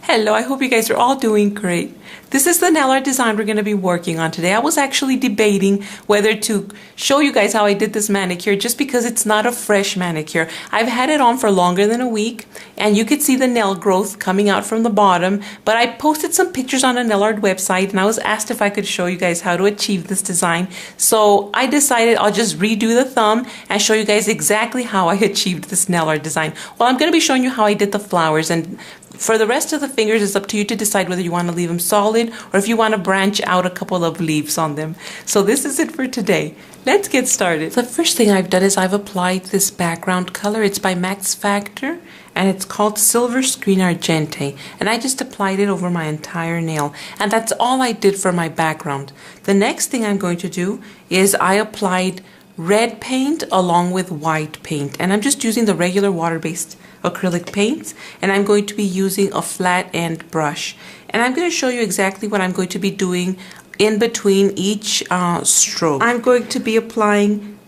Hello, I hope you guys are all doing great. This is the nail art design we're going to be working on today. I was actually debating whether to show you guys how I did this manicure just because it's not a fresh manicure. I've had it on for longer than a week and you could see the nail growth coming out from the bottom, but I posted some pictures on a nail art website and I was asked if I could show you guys how to achieve this design. So I decided I'll just redo the thumb and show you guys exactly how I achieved this nail art design. Well, I'm going to be showing you how I did the flowers, and for the rest of the fingers, it's up to you to decide whether you want to leave them solid or if you want to branch out a couple of leaves on them. So this is it for today. Let's get started. The first thing I've done is I've applied this background color. It's by Max Factor and it's called Silver Screen Argente. And I just applied it over my entire nail. And that's all I did for my background. The next thing I'm going to do is I applied red paint along with white paint. And I'm just using the regular water-based acrylic paints, and I'm going to be using a flat end brush, and I'm going to show you exactly what I'm going to be doing in between each stroke. I'm going to be applying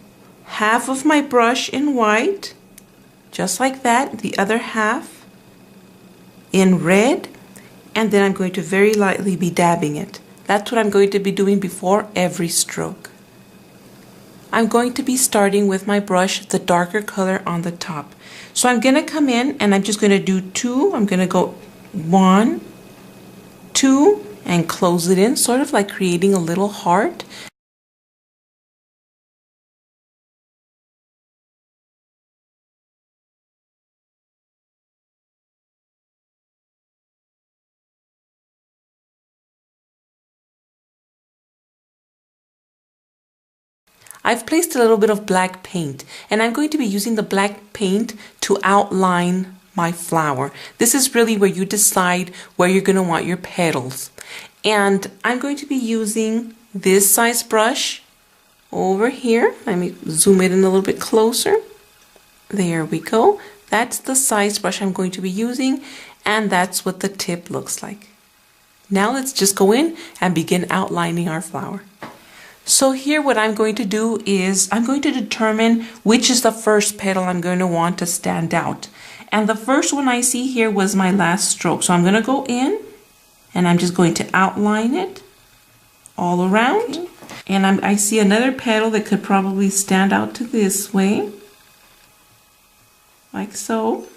half of my brush in white, just like that, the other half in red, and then I'm going to very lightly be dabbing it. That's what I'm going to be doing before every stroke. I'm going to be starting with my brush, the darker color on the top. So I'm going to come in and I'm just going to do two. I'm going to go 1, 2, and close it in, sort of like creating a little heart. I've placed a little bit of black paint, and I'm going to be using the black paint to outline my flower. This is really where you decide where you're going to want your petals. And I'm going to be using this size brush over here. Let me zoom it in a little bit closer. There we go. That's the size brush I'm going to be using, and that's what the tip looks like. Now let's just go in and begin outlining our flower. So here what I'm going to do is I'm going to determine which is the first petal I'm going to want to stand out. And the first one I see here was my last stroke. So I'm going to go in and I'm just going to outline it all around. Okay. And I see another petal that could probably stand out to this way, like so.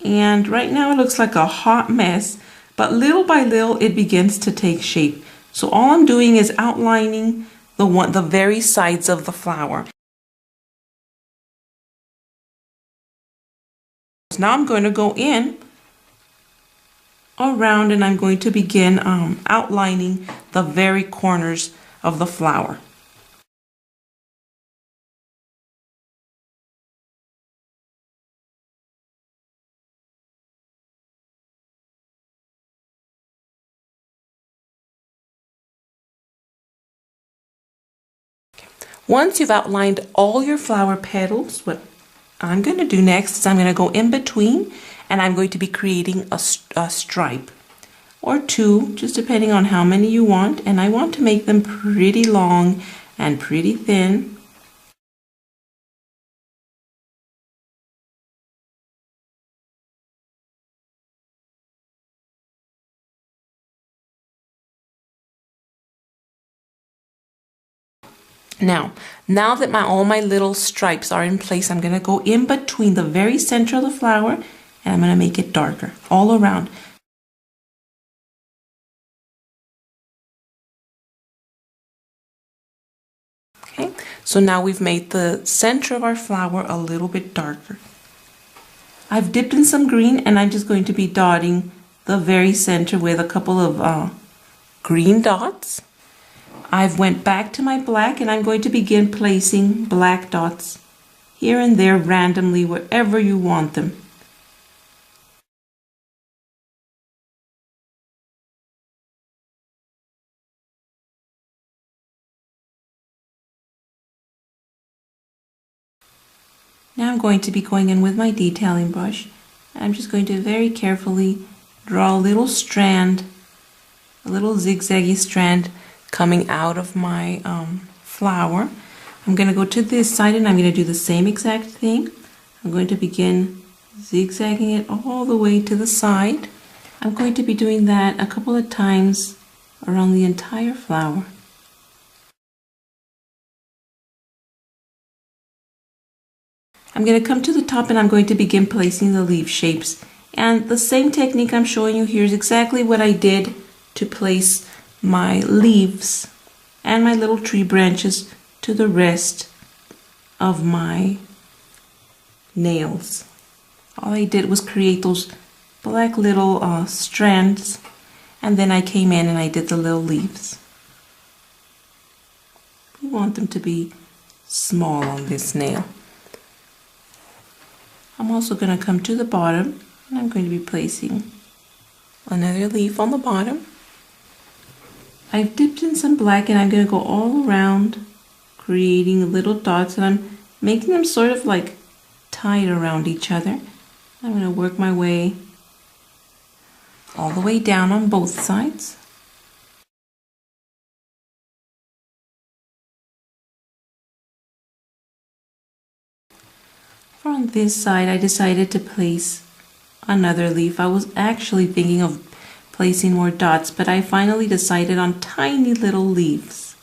And right now it looks like a hot mess, but little by little it begins to take shape. So all I'm doing is outlining the very sides of the flower. Now I'm going to go in around and I'm going to begin outlining the very corners of the flower. Once you've outlined all your flower petals, what I'm going to do next is I'm going to go in between and I'm going to be creating a stripe or two, just depending on how many you want. And I want to make them pretty long and pretty thin. Now that all my little stripes are in place, I'm going to go in between the very center of the flower and I'm going to make it darker all around. Okay, so now we've made the center of our flower a little bit darker. I've dipped in some green and I'm just going to be dotting the very center with a couple of green dots. I've went back to my black and I'm going to begin placing black dots here and there randomly wherever you want them. Now I'm going to be going in with my detailing brush. I'm just going to very carefully draw a little strand, a little zigzaggy strand coming out of my flower. I'm going to go to this side and I'm going to do the same exact thing. I'm going to begin zigzagging it all the way to the side. I'm going to be doing that a couple of times around the entire flower. I'm going to come to the top and I'm going to begin placing the leaf shapes. And the same technique I'm showing you here is exactly what I did to place my leaves and my little tree branches to the rest of my nails. All I did was create those black little strands, and then I came in and I did the little leaves. We want them to be small on this nail. I'm also going to come to the bottom and I'm going to be placing another leaf on the bottom. I've dipped in some black and I'm going to go all around creating little dots, and I'm making them sort of like tied around each other. I'm going to work my way all the way down on both sides. On this side, I decided to place another leaf. I was actually thinking of placing more dots, but I finally decided on tiny little leaves.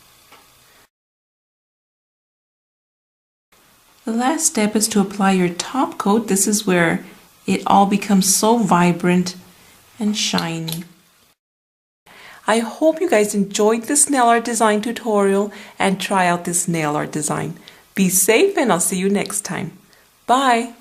The last step is to apply your top coat. This is where it all becomes so vibrant and shiny. I hope you guys enjoyed this nail art design tutorial and try out this nail art design. Be safe and I'll see you next time. Bye!